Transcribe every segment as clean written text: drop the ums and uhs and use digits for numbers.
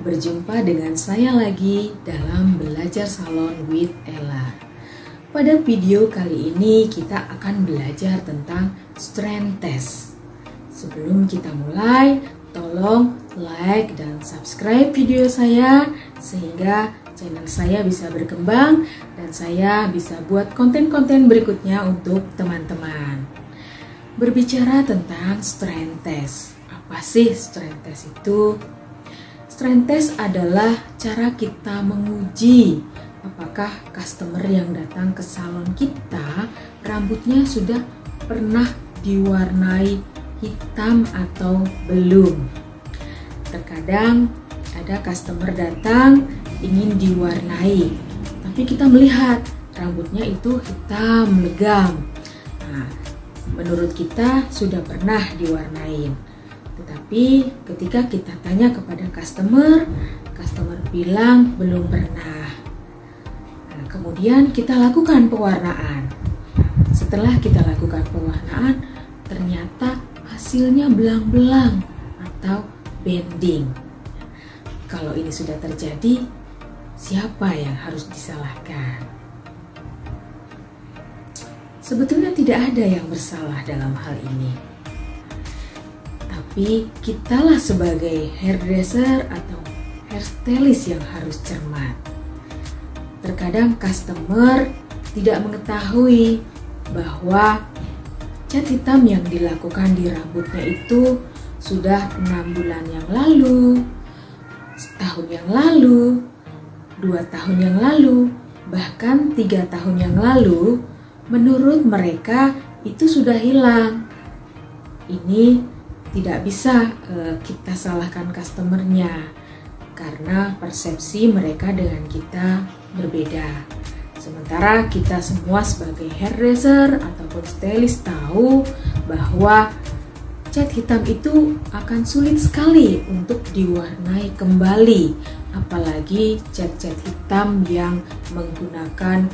berjumpa dengan saya lagi dalam Belajar Salon with Ella. Pada video kali ini kita akan belajar tentang strength test. Sebelum kita mulai, tolong like dan subscribe video saya sehingga channel saya bisa berkembang dan saya bisa buat konten-konten berikutnya untuk teman-teman. Berbicara tentang strength test. Apa sih strength test itu? Strength test adalah cara kita menguji apakah customer yang datang ke salon kita rambutnya sudah pernah diwarnai hitam atau belum. Terkadang ada customer datang ingin diwarnai, tapi kita melihat rambutnya itu hitam legam. Nah, menurut kita sudah pernah diwarnain. Tetapi ketika kita tanya kepada customer bilang belum pernah. Nah, kemudian kita lakukan pewarnaan. Setelah kita lakukan pewarnaan, ternyata hasilnya belang-belang atau bending. Kalau ini sudah terjadi, siapa yang harus disalahkan? Sebetulnya tidak ada yang bersalah dalam hal ini. Tapi kitalah sebagai hairdresser atau hairstylist yang harus cermat. Terkadang customer tidak mengetahui bahwa cat hitam yang dilakukan di rambutnya itu sudah 6 bulan yang lalu, setahun yang lalu, 2 tahun yang lalu, bahkan 3 tahun yang lalu. Menurut mereka itu sudah hilang. Ini tidak bisa kita salahkan customernya karena persepsi mereka dengan kita berbeda. Sementara kita semua sebagai hairdresser ataupun stylist tahu bahwa cat hitam itu akan sulit sekali untuk diwarnai kembali, apalagi cat-cat hitam yang menggunakan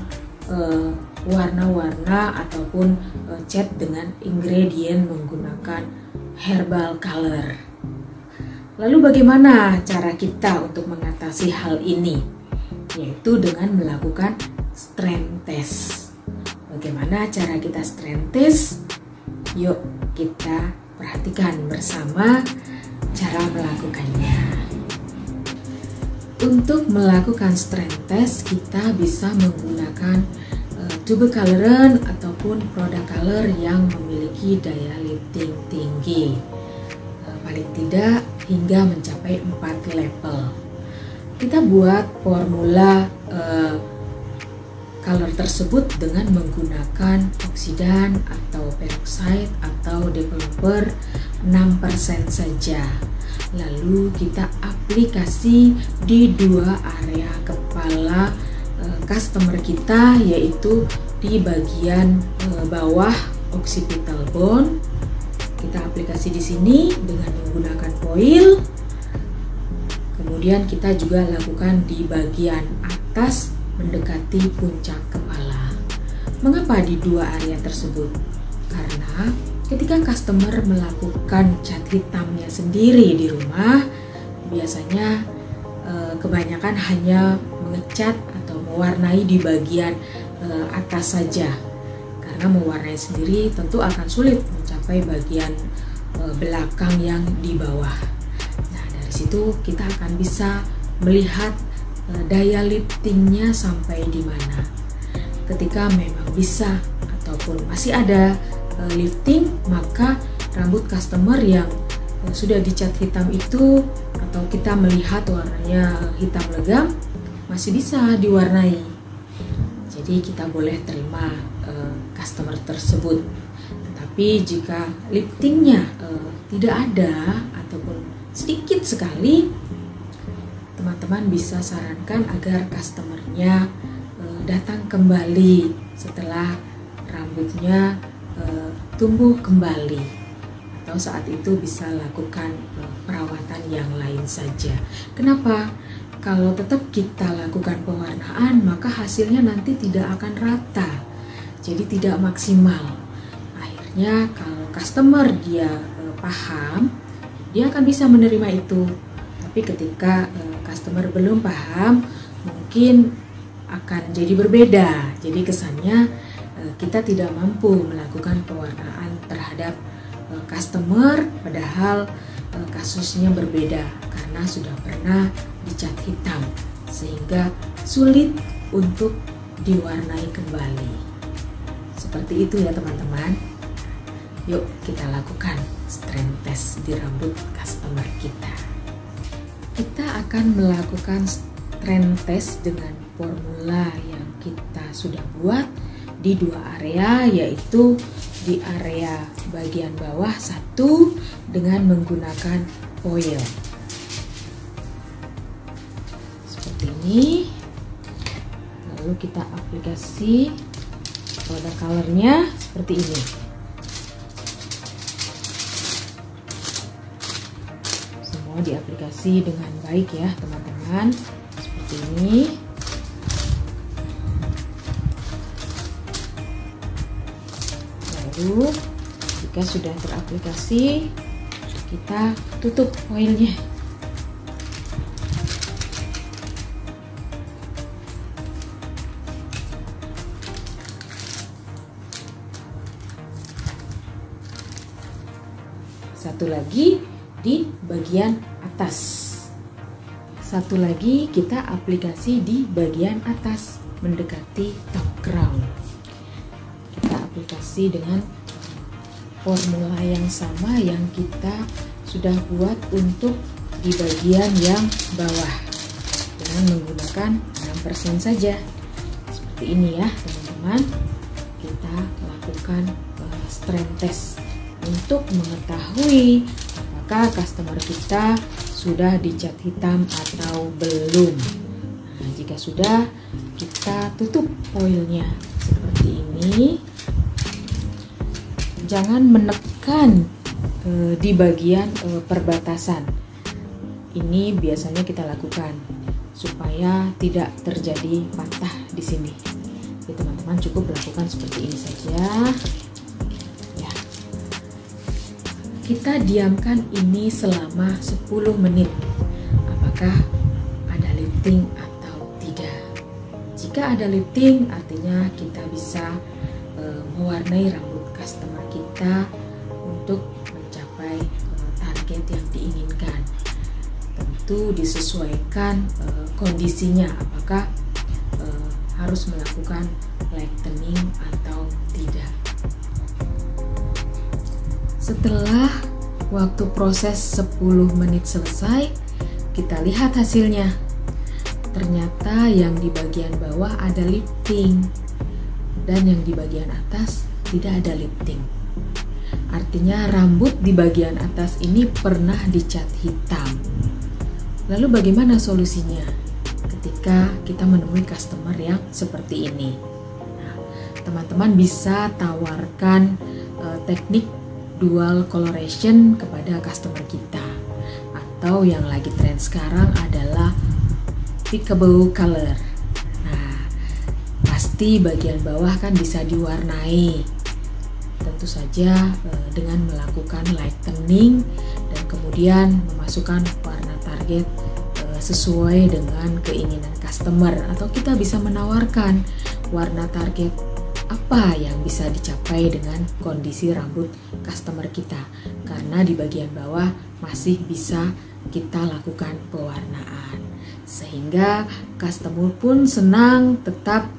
warna-warna ataupun cat dengan ingredient menggunakan herbal color. Lalu bagaimana cara kita untuk mengatasi hal ini? Yaitu dengan melakukan strength test. Bagaimana cara kita strength test? Yuk kita perhatikan bersama cara melakukannya. Untuk melakukan strength test, kita bisa menggunakan tube coloran ataupun produk color yang memiliki daya lifting tinggi, paling tidak hingga mencapai 4 level. Kita buat formula color tersebut dengan menggunakan oksidan atau peroxide atau developer 6% saja. Lalu kita aplikasi di 2 area kepala customer kita, yaitu di bagian bawah occipital bone. Kita aplikasi di sini dengan menggunakan foil. Kemudian kita juga lakukan di bagian atas mendekati puncak kepala. Mengapa di 2 area tersebut? Karena ketika customer melakukan cat hitamnya sendiri di rumah, biasanya kebanyakan hanya mengecat atau mewarnai di bagian atas saja. Karena mewarnai sendiri tentu akan sulit mencapai bagian belakang yang di bawah. Nah, dari situ kita akan bisa melihat daya liftingnya sampai di mana. Ketika memang bisa ataupun masih ada lifting, maka rambut customer yang sudah dicat hitam itu atau kita melihat warnanya hitam legam masih bisa diwarnai. Jadi kita boleh terima customer tersebut. Tetapi jika liftingnya tidak ada ataupun sedikit sekali, teman-teman bisa sarankan agar customernya datang kembali setelah rambutnya tumbuh kembali, atau saat itu bisa lakukan perawatan yang lain saja. Kenapa? Kalau tetap kita lakukan pewarnaan, maka hasilnya nanti tidak akan rata, jadi tidak maksimal. Akhirnya kalau customer dia paham, dia akan bisa menerima itu. Tapi ketika customer belum paham, mungkin akan jadi berbeda. Jadi kesannya kita tidak mampu melakukan pewarnaan terhadap customer, padahal kasusnya berbeda karena sudah pernah dicat hitam, sehingga sulit untuk diwarnai kembali. Seperti itu ya teman-teman. Yuk kita lakukan strength test di rambut customer kita. Kita akan melakukan strength test dengan formula yang kita sudah buat di dua area, yaitu di area bagian bawah satu dengan menggunakan foil seperti ini. Lalu kita aplikasi powder colornya seperti ini. Semua diaplikasi dengan baik ya teman-teman, seperti ini. Lalu jika sudah teraplikasi, kita tutup foilnya. Satu lagi di bagian atas. Satu lagi kita aplikasi di bagian atas mendekati top crown. Kita aplikasi dengan formula yang sama yang kita sudah buat untuk di bagian yang bawah dengan menggunakan 6% saja. Seperti ini ya teman-teman. Kita lakukan strength test untuk mengetahui apakah customer kita sudah dicat hitam atau belum. Nah, jika sudah, kita tutup foilnya seperti ini. Jangan menekan di bagian perbatasan. Ini biasanya kita lakukan supaya tidak terjadi patah di sini. Jadi teman-teman cukup lakukan seperti ini saja. Kita diamkan ini selama 10 menit. Apakah ada lifting atau tidak? Jika ada lifting, artinya kita bisa mewarnai rambut customer kita untuk mencapai target yang diinginkan. Tentu disesuaikan kondisinya, apakah harus melakukan lightening atau tidak. Setelah waktu proses 10 menit selesai, kita lihat hasilnya. Ternyata yang di bagian bawah ada lifting dan yang di bagian atas tidak ada lifting. Artinya rambut di bagian atas ini pernah dicat hitam. Lalu bagaimana solusinya ketika kita menemui customer yang seperti ini? Nah, teman-teman bisa tawarkan teknik dual coloration kepada customer kita, atau yang lagi tren sekarang adalah peekaboo color. Nah, pasti bagian bawah kan bisa diwarnai, tentu saja dengan melakukan lightening dan kemudian memasukkan warna target sesuai dengan keinginan customer, atau kita bisa menawarkan warna target apa yang bisa dicapai dengan kondisi rambut customer kita, karena di bagian bawah masih bisa kita lakukan pewarnaan, sehingga customer pun senang tetap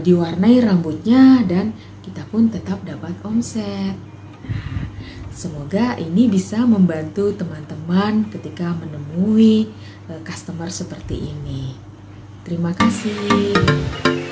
diwarnai rambutnya dan kita pun tetap dapat omset. Nah, semoga ini bisa membantu teman-teman ketika menemui customer seperti ini. Terima kasih.